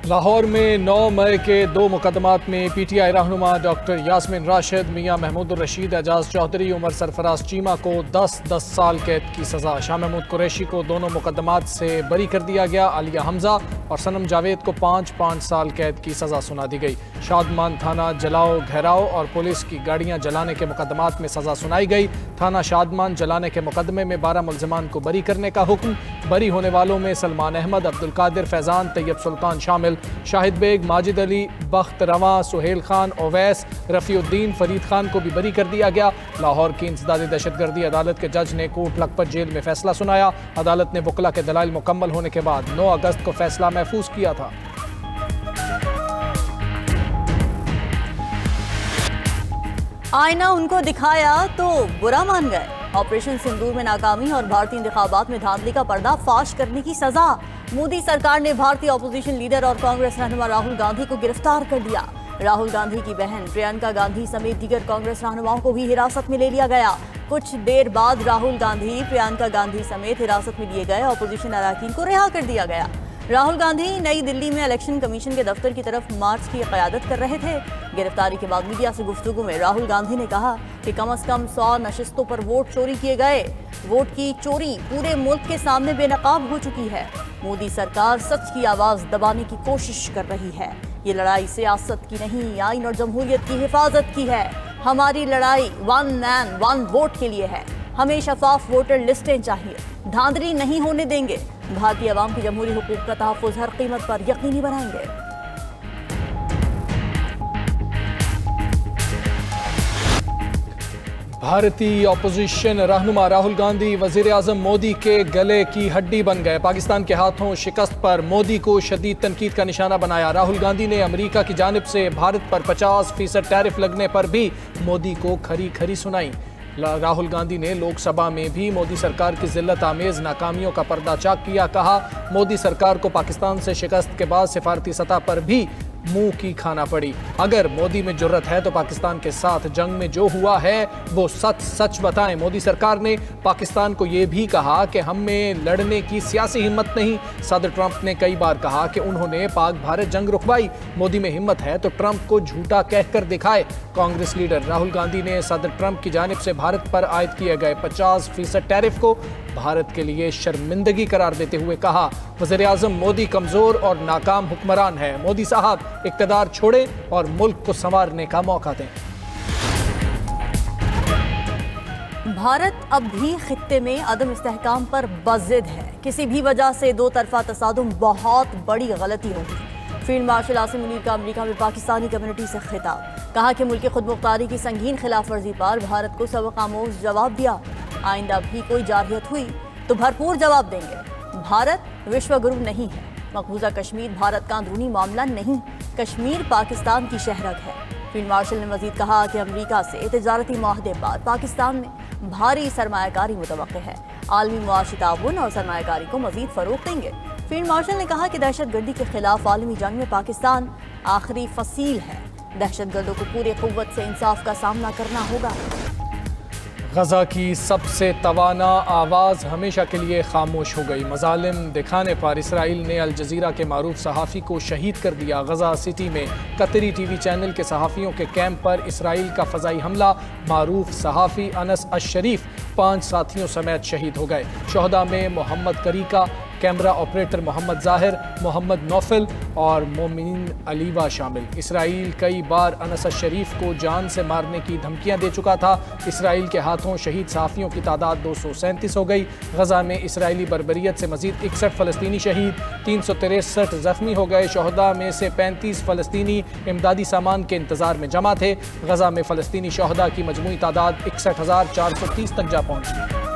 لاہور میں 9 مئی کے 2 مقدمات میں پی ٹی آئی رہنما ڈاکٹر یاسمین راشد، میاں محمود الرشید، اعجاز چودھری، عمر سرفراز چیمہ کو 10 سال قید کی سزا۔ شاہ محمود قریشی کو دونوں مقدمات سے بری کر دیا گیا۔ عالیہ حمزہ اور صنم جاوید کو 5 سال قید کی سزا سنا دی گئی۔ شادمان تھانہ جلاؤ، گھیراؤ اور پولیس کی گاڑیاں جلانے کے مقدمات میں سزا سنائی گئی۔ تھانہ شادمان جلانے کے مقدمے میں 12 ملزمان کو بری کرنے کا حکم۔ بری ہونے والوں میں سلمان احمد، عبدالقادر فیضان، طیب سلطان شامل۔ شاہد بیگ، ماجد علی، بخت رواں، سہیل خان، اویس، رفیع الدین، فرید خان کو بھی بری کر دیا گیا۔ لاہور کی انسدادی دہشت گردی عدالت کے جج نے کوٹ لکھپت جیل میں فیصلہ سنایا۔ عدالت نے وکلا کے دلائل مکمل ہونے کے بعد 9 اگست کو فیصلہ محفوظ کیا تھا۔ آئینہ ان کو دکھایا تو برا مان گئے۔ آپریشن سندور میں ناکامی اور بھارتی انتخابات میں دھاندلی کا پردہ فاش کرنے کی سزا۔ مودی سرکار نے بھارتی اپوزیشن لیڈر اور کانگریس رہنما راہل گاندھی کو گرفتار کر لیا۔ راہل گاندھی کی بہن پرینکا گاندھی سمیت دیگر کانگریس رہنماؤں کو بھی حراست میں لے لیا گیا۔ کچھ دیر بعد راہل گاندھی، پرینکا گاندھی سمیت حراست میں لیے گئے اپوزیشن اراکین کو رہا کر دیا گیا۔ راہل گاندھی نئی دلی میں الیکشن کمیشن کے دفتر کی طرف مارچ کی قیادت کر رہے تھے۔ گرفتاری کے بعد میڈیا سے گفتگو میں راہل گاندھی نے کہا کہ کم از کم 100 نشستوں پر ووٹ چوری کیے گئے۔ ووٹ کی چوری پورے ملک کے سامنے بے نقاب ہو چکی ہے۔ مودی سرکار سچ کی آواز دبانے کی کوشش کر رہی ہے۔ یہ لڑائی سیاست کی نہیں، آئین اور جمہوریت کی حفاظت کی ہے۔ ہماری لڑائی 1 مین 1 ووٹ کے لیے ہے۔ ہمیں شفاف ووٹر لسٹیں چاہیے۔ دھاندلی نہیں ہونے دیں گے۔ بھارتی عوام کی جمہوری حقوق کا تحفظ ہر قیمت پر یقینی بنائیں گے۔ بھارتی اپوزیشن رہنما راہل گاندھی وزیر اعظم مودی کے گلے کی ہڈی بن گئے۔ پاکستان کے ہاتھوں شکست پر مودی کو شدید تنقید کا نشانہ بنایا۔ راہل گاندھی نے امریکہ کی جانب سے بھارت پر 50% ٹیرف لگنے پر بھی مودی کو کھری کھری سنائی۔ راہل گاندھی نے لوک سبھا میں بھی مودی سرکار کی ذلت آمیز ناکامیوں کا پردہ چاک کیا۔ کہا مودی سرکار کو پاکستان سے شکست کے بعد سفارتی سطح پر بھی منہ کی کھانا پڑی۔ اگر مودی میں جرت ہے تو پاکستان کے ساتھ جنگ میں جو ہوا ہے وہ سچ بتائیں۔ مودی سرکار نے پاکستان کو یہ بھی کہا کہ ہم میں لڑنے کی سیاسی ہمت نہیں۔ صدر ٹرمپ نے کئی بار کہا کہ انہوں نے پاک بھارت جنگ رکوائی۔ مودی میں ہمت ہے تو ٹرمپ کو جھوٹا کہہ کر دکھائے۔ کانگریس لیڈر راہل گاندھی نے صدر ٹرمپ کی جانب سے بھارت پر عائد کیے گئے 50% ٹیرف کو بھارت کے لیے شرمندگی قرار دیتے ہوئے کہا وزیر اعظم مودی کمزور اور ناکام حکمران ہے۔ مودی صاحب اقتدار چھوڑیں اور ملک کو سنوارنے کا موقع دیں۔ بھارت اب بھی خطے میں عدم استحکام پر بضد ہے۔ کسی بھی وجہ سے دو طرفہ تصادم بہت بڑی غلطی ہوگی۔ فیلڈ مارشل عاصم منیر کا امریکہ میں پاکستانی کمیونٹی سے خطاب۔ کہا کہ ملک خود مختاری کی سنگین خلاف ورزی پر بھارت کو سبق آموز جواب دیا۔ آئندہ بھی کوئی جارحیت ہوئی تو بھرپور جواب دیں گے۔ بھارت وشو گرو نہیں ہے۔ مقبوضہ کشمیر بھارت کا اندرونی معاملہ نہیں، کشمیر پاکستان کی شہرت ہے۔ فیلڈ مارشل نے مزید کہا کہ امریکہ سے تجارتی معاہدے بعد پاکستان میں بھاری سرمایہ کاری متوقع ہے۔ عالمی معاشی تعاون اور سرمایہ کاری کو مزید فروغ دیں گے۔ فیلڈ مارشل نے کہا کہ دہشت گردی کے خلاف عالمی جنگ میں پاکستان آخری فصیل ہے۔ دہشت گردوں کو پوری قوت سے انصاف کا سامنا کرنا ہوگا۔ غزہ کی سب سے توانا آواز ہمیشہ کے لیے خاموش ہو گئی۔ مظالم دکھانے پر اسرائیل نے الجزیرہ کے معروف صحافی کو شہید کر دیا۔ غزہ سٹی میں قطری ٹی وی چینل کے صحافیوں کے کیمپ پر اسرائیل کا فضائی حملہ۔ معروف صحافی انس الشریف 5 ساتھیوں سمیت شہید ہو گئے۔ شہداء میں محمد کریکا، کیمرہ آپریٹر محمد ظاہر، محمد نوفل اور مومن علیوہ شامل۔ اسرائیل کئی بار انس الشریف کو جان سے مارنے کی دھمکیاں دے چکا تھا۔ اسرائیل کے ہاتھوں شہید صحافیوں کی تعداد 237 ہو گئی۔ غزہ میں اسرائیلی بربریت سے مزید 61 فلسطینی شہید، 363 زخمی ہو گئے۔ شہداء میں سے 35 فلسطینی امدادی سامان کے انتظار میں جمع تھے۔ غزہ میں فلسطینی شہداء کی مجموعی تعداد 61,430 تک جا پہنچی۔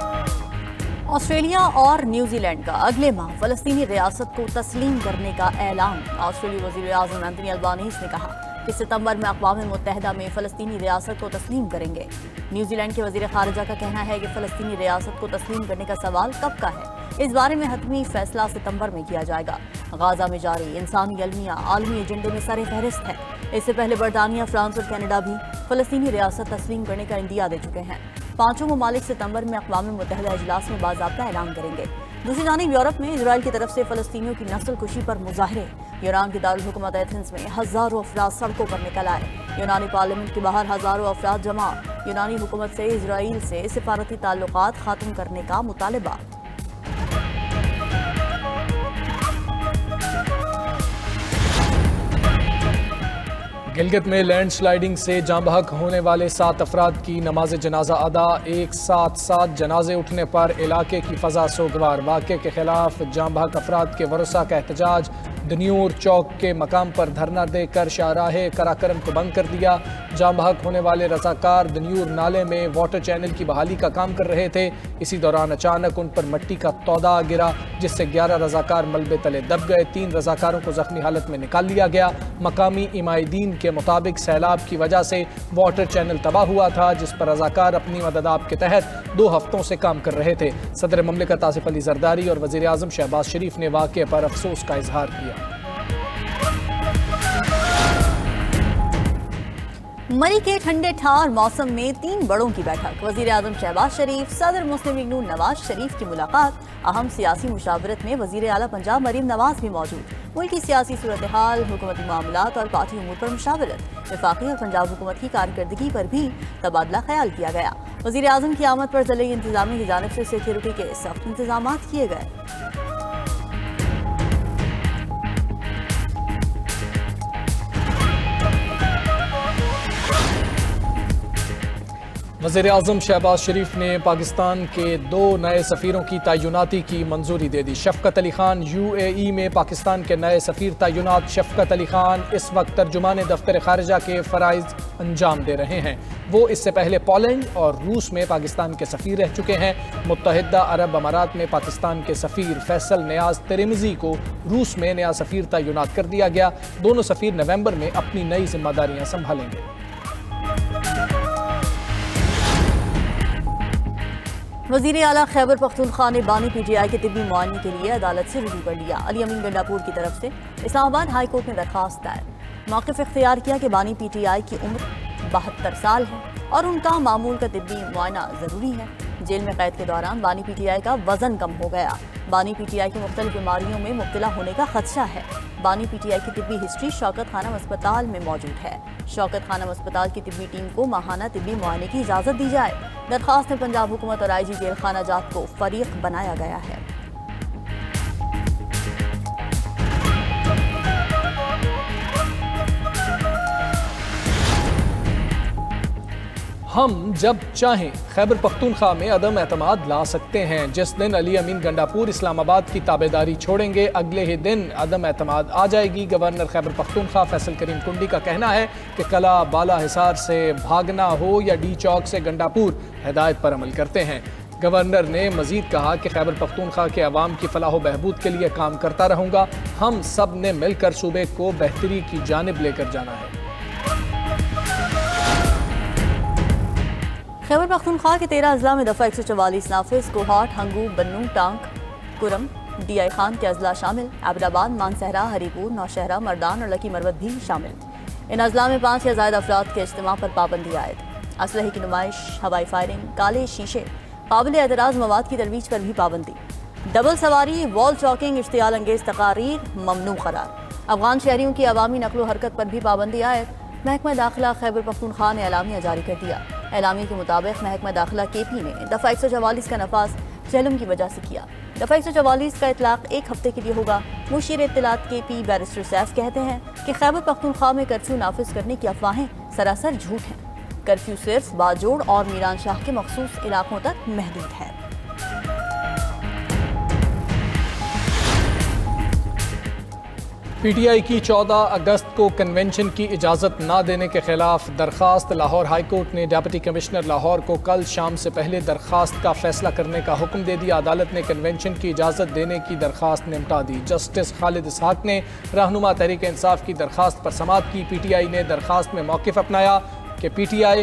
آسٹریلیا اور نیوزی لینڈ کا اگلے ماہ فلسطینی ریاست کو تسلیم کرنے کا اعلان۔ آسٹریلی وزیر اعظم اینتھونی البانیز نے کہا کہ ستمبر میں اقوام متحدہ میں فلسطینی ریاست کو تسلیم کریں گے۔ نیوزی لینڈ کے وزیر خارجہ کا کہنا ہے کہ فلسطینی ریاست کو تسلیم کرنے کا سوال کب کا ہے۔ اس بارے میں حتمی فیصلہ ستمبر میں کیا جائے گا۔ غازہ میں جاری انسانی المیہ عالمی ایجنڈے میں سر فہرست ہے۔ اس سے پہلے برطانیہ، فرانس اور کینیڈا بھی فلسطینی ریاست تسلیم کرنے کا عندیہ دے چکے ہیں۔ पांचों ममालिक सितंबर में अक़वाम मुत्तहिदा इजलास में बाज़ाब्ता ऐलान करेंगे। दूसरी जानिब यूरोप में इजराइल की तरफ से फ़लस्तीनियों की नस्ल कुशी पर मुजाहरे। ईरान की दारुल हुकूमत एथेंस में हज़ारों अफराद सड़कों पर निकल आए। यूनानी पार्लियामेंट के बाहर हज़ारों अफराद जमा। यूनानी हुकूमत से इजराइल से सिफारती ताल्लुकात ख़त्म करने का मुतालबा। गिलगित में लैंड स्लाइडिंग से जाँ बहक होने वाले 7 अफराद की नमाज जनाजा अदा। एक साथ 7 जनाजे उठने पर इलाके की फ़ज़ा सोगवार। वाक़े के खिलाफ जाँ बहक अफराद के वरसा का एहतजाज। दनियूर चौक के मकाम पर धरना देकर शाहराहे कराकरम को बंद कर दिया। जाँ बहक होने वाले रज़ाकार दनियूर नाले में वाटर चैनल की बहाली का काम कर रहे थे। इसी दौरान अचानक उन पर मिट्टी का तौदा गिरा, जिससे 11 रज़ाकार मलबे तले दब गए। 3 रज़ाकारों को ज़ख्मी हालत में निकाल लिया गया। मकामी इमायदीन के मुताबिक सैलाब की वजह से वाटर चैनल तबाह हुआ था, जिस पर रज़ाकार अपनी मदद आप के तहत 2 हफ्तों से काम कर रहे थे। सदर ममलिकत आसिफ अली ज़रदारी और वज़ीर आज़म शहबाज शरीफ ने वाक़े पर अफसोस का इजहार किया। मरी के ठंडे ठार मौसम में 3 बड़ों की बैठक। वज़ीर आज़म शहबाज शरीफ, सदर मुस्लिम लीग नून नवाज शरीफ की मुलाकात। अहम सियासी मुशावरत में वज़ीर आला पंजाब मरीम नवाज भी मौजूद। मुल्की सियासी सूरत हाल, हुकूमती मामलात और पार्टी उमूर पर मुशावरत। वफाकी और पंजाब हुकूमत की कारकर्दगी पर भी तबादला ख्याल किया गया। वज़ीर आज़म की आमद पर ज़िले इंतज़ामिया की जानिब से सिक्योरिटी के सख्त इंतजाम किए गए। वज़ीर आज़म शहबाज शरीफ ने पाकिस्तान के 2 नए सफ़ीरों की तैनाती की मंजूरी दे दी। शफ़क़त अली ख़ान UAE में पाकिस्तान के नए सफ़ीर तैनात। शफ़क़त अली ख़ान इस वक्त तर्जुमान दफ्तर ख़ारिजा के फ़राइज़ अंजाम दे रहे हैं। वो इससे पहले पोलैंड और रूस में पाकिस्तान के सफ़ीर रह चुके हैं। मुत्तहिदा अरब अमारात में पाकिस्तान के सफ़ीर फैसल नियाज़ तिरमिज़ी को रूस में नया सफ़ीर तैनात कर दिया गया। दोनों सफ़ीर नवंबर में अपनी नई जिम्मेदारियां संभालेंगे। वज़ीर आला खैबर पख्तूनख्वा ने बानी PTI के तिब्बी मुआयने के लिए अदालत से रुजू कर लिया। अली अमीन गंडापुर की तरफ से इस्लामाबाद हाई कोर्ट में दरखास्त दायर। मौक़िफ़ इख्तियार किया कि बानी PTI की उम्र 72 साल है और उनका मामूल का तिब्बी मुआयना ज़रूरी है। जेल में कैद के दौरान बानी PTI का वज़न कम हो गया। बानी PTI की मुख्तलिफ बीमारियों में मुब्तला होने का खदशा है। बानी PTI की तिब्बी हिस्ट्री शौकत खानम अस्पताल में मौजूद है। शौकत खानम अस्पताल की तिब्बी टीम को माहाना तिब्बी मुआयने की इजाज़त दी जाए। दरख्वास्त में पंजाब हुकूमत और IG जेल खाना जात को फरीक बनाया गया है। हम जब चाहें खैबर पख्तूनख्वा में अदम एतमाद ला सकते हैं। जिस दिन अली अमीन गंडापुर इस्लामाबाद की ताबेदारी छोड़ेंगे, अगले ही दिन अदम एतमाद आ जाएगी। गवर्नर खैबर पख्तूनख्वा फैसल करीम कुंडी का कहना है कि कला बाला हिसार से भागना हो या D चौक से गंडापुर, हिदायत पर अमल करते हैं। गवर्नर ने मजीद कहा कि खैबर पख्तूनख्वा के अवाम की फलाह व बहबूद के लिए काम करता रहूँगा। हम सब ने मिलकर सूबे को बेहतरी की जानिब लेकर जाना है। खैबर पख्तूनख्वा के 13 अजला में दफ़ा 144 नाफिज, कोहाट, हंगू, बन्नू, टांक, कुरम, DI खान के अजला शामिल। आबिदाबाद, मानसहरा, हरीपुर, नौशहरा, मर्दान और लकी मरवत भी शामिल। इन अजला में 5 या ज़ायद अफराद के इज्तिमा पर पाबंदी आयद। असलहे की नुमाइश, हवाई फायरिंग, काले शीशे, काबिल एतराज़ मवाद की तरवीज पर भी पाबंदी। डबल सवारी, वॉल चॉकिंग, इश्तियाल अंगेज तकारीर ममनू करार। अफगान शहरियों की अवामी नकलो हरकत पर भी पाबंदी आयद। महकमा दाखिला खैबर पख्तूनख्वा ने एलामिया जारी कर दिया। एलामिया के मुताबिक महकमा दाखिला KP ने दफ़ा 144 का नफाज जहलम की वजह से किया। दफ़ा 144 का इतलाक 1 हफ्ते के लिए होगा। मुशीर इत्तलात KP बैरिस्टर सैफ कहते हैं कि खैबर पख्तूनख्वा में कर्फ्यू नाफिज करने की अफवाहें सरासर झूठ हैं। कर्फ्यू सिर्फ बाजोड़ और मीरान शाह के मखसूस इलाकों तक महदूद है। PTI की 14 अगस्त को कन्वेंशन की इजाज़त न देने के खिलाफ दरख्वास्त। लाहौर हाई कोर्ट ने डिप्टी कमिश्नर लाहौर को कल शाम से पहले दरख्वास्त का फैसला करने का हुक्म दे दिया। अदालत ने कन्वेंशन की इजाज़त देने की दरख्वास्त निपटा दी। जस्टिस खालिद इसहाक ने रहनुमा तहरीक इंसाफ की दरख्वास्त पर समाअत की। PTI ने दरख्वास्त में मौक़िफ़ अपनाया कि PTI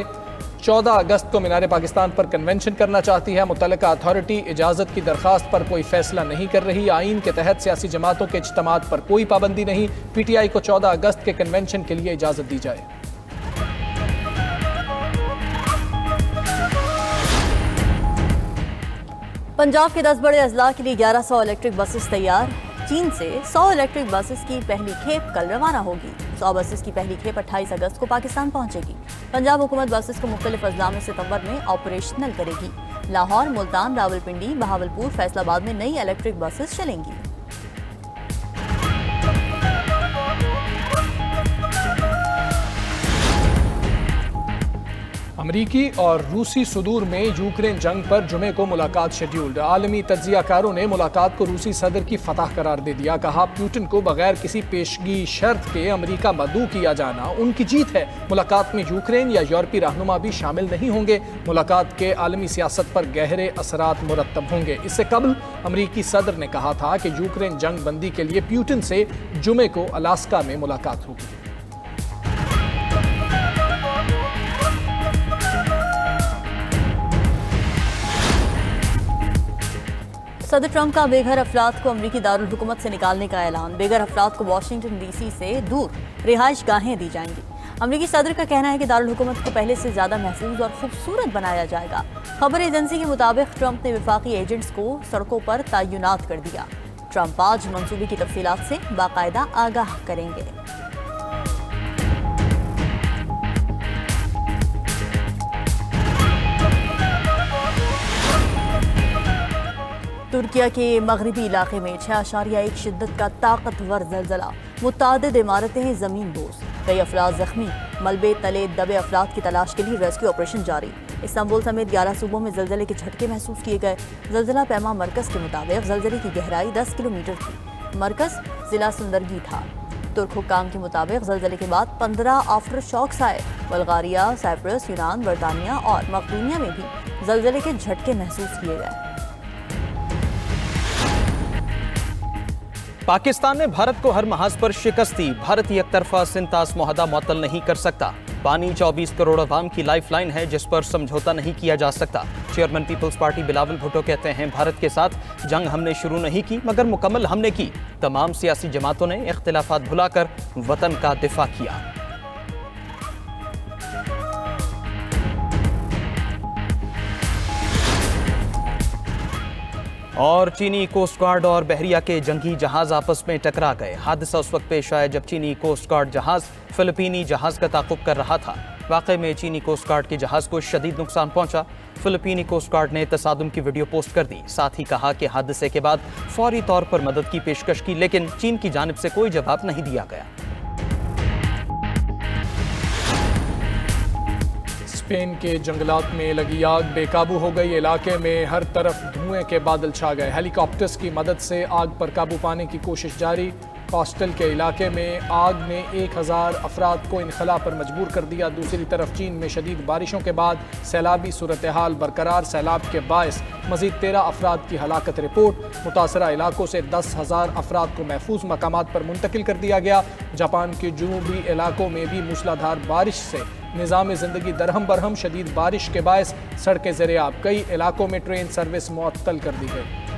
14 अगस्त को मीनार पाकिस्तान पर कन्वेंशन करना चाहती है। मुतल्लिका अथॉरिटी इजाज़त की दरख्वास्त पर कोई फैसला नहीं कर रही। आइन के तहत सियासी जमातों के इज्तिमात पर कोई पाबंदी नहीं। PTI को 14 अगस्त के कन्वेंशन के लिए इजाज़त दी जाए। पंजाब के 10 बड़े अजला के लिए 1100 इलेक्ट्रिक बसेस तैयार। चीन से 100 इलेक्ट्रिक बसेस की पहली खेप कल रवाना होगी। 100 बसेस की पहली खेप 28 अगस्त को पाकिस्तान पहुंचेगी। पंजाब हुकूमत बसेस को मुख्तलिफ अजला में सितंबर में ऑपरेशनल करेगी। लाहौर, मुल्तान, रावलपिंडी, बहावलपुर, फैसलाबाद में नई इलेक्ट्रिक बसेस चलेंगी। अमरीकी और रूसी सुदूर में यूक्रेन जंग पर जुमे को मुलाकात शेड्यूल्ड। आलमी तज्जियाकारों ने मुलाकात को रूसी सदर की फतह करार दे दिया। कहा, पुतिन को बगैर किसी पेशगी शर्त के अमरीका मदऊ किया जाना उनकी जीत है। मुलाकात में यूक्रेन या यूरोपीय रहनुमा भी शामिल नहीं होंगे। मुलाकात के आलमी सियासत पर गहरे असरात मुरत्तब होंगे। इससे कबल अमरीकी सदर ने कहा था कि यूक्रेन जंग बंदी के लिए पुतिन से जुमे को अलास्का में मुलाकात होगी। सदर ट्रंप का बेघर अफराद को अमरीकी दारुल हुकूमत से निकालने का ऐलान। बेघर अफराद को वाशिंगटन डीसी से दूर रिहाइश गाहें दी जाएंगी। अमरीकी सदर का कहना है कि दारुल हुकूमत को पहले से ज्यादा महफूज और खूबसूरत बनाया जाएगा। खबर एजेंसी के मुताबिक ट्रंप ने वफाकी एजेंट्स को सड़कों पर तैनात कर दिया। ट्रंप आज मंसूबे की तफसीलात से बाकायदा आगाह करेंगे। तुर्किया के मगरबी इलाके में 6.1 शिद्दत का ताकतवर जलजला। मुतादिद इमारतें जमीन बोस, कई अफराद जख्मी। मलबे तले दबे अफराद की तलाश के लिए रेस्क्यू ऑपरेशन जारी। इस्तांबुल समेत 11 सूबों में जलजले के झटके महसूस किए गए। जलजला पैमा मरकज के मुताबिक जलजले की गहराई 10 किलोमीटर थी। मरकज जिला सुंदरगी था। तुर्क हुक्काम के मुताबिक जलजले के बाद 15 आफ्टर शॉक्स आए। बल्गारिया, साइप्रस, यूनान, बर्तानिया और मकदूनिया में भी जलजले के झटके महसूस किए गए। पाकिस्तान ने भारत को हर महाज पर शिकस्त दी। भारत एक तरफा सिंतास मुआहदा मुअत्तल नहीं कर सकता। पानी 24 करोड़ अवाम की लाइफ लाइन है जिस पर समझौता नहीं किया जा सकता। चेयरमैन पीपल्स पार्टी बिलावल भुट्टो कहते हैं, भारत के साथ जंग हमने शुरू नहीं की मगर मुकम्मल हमने की। तमाम सियासी जमातों ने इख्तिलाफात भुलाकर वतन का दिफा किया। और चीनी कोस्ट गार्ड और बहरिया के जंगी जहाज आपस में टकरा गए। हादसा उस वक्त पेश आया जब चीनी कोस्ट गार्ड जहाज फिलिपीनी जहाज का ताक़ुब कर रहा था। वाक़े में चीनी कोस्ट गार्ड के जहाज को शदीद नुकसान पहुंचा। फिलिपीनी कोस्ट गार्ड ने तसादुम की वीडियो पोस्ट कर दी। साथ ही कहा कि हादसे के बाद फौरी तौर पर मदद की पेशकश की, लेकिन चीन की जानिब से कोई जवाब नहीं दिया गया। स्पेन के जंगलात में लगी आग बेकाबू हो गई। इलाके में हर तरफ धुएं के बादल छा गए। हेलीकॉप्टर्स की मदद से आग पर काबू पाने की कोशिश जारी। कोस्टल के इलाके में आग ने 1000 अफराद को इनखला पर मजबूर कर दिया। दूसरी तरफ चीन में शदीद बारिशों के बाद सैलाबी सूरत हाल बरकरार। सैलाब के बायस मजीद 13 अफराद की हलाकत रिपोर्ट। मुतासरा इलाकों से 10,000 अफराद को महफूज मकामात पर मुंतकिल कर दिया गया। जापान के जनूबी इलाकों में भी मूसलाधार बारिश से निज़ाम ज़िंदगी दरहम बरहम। शदीद बारिश के बायस सड़कें ज़ेरे-आब। कई इलाकों में ट्रेन सर्विस मुअत्तल कर दी गई।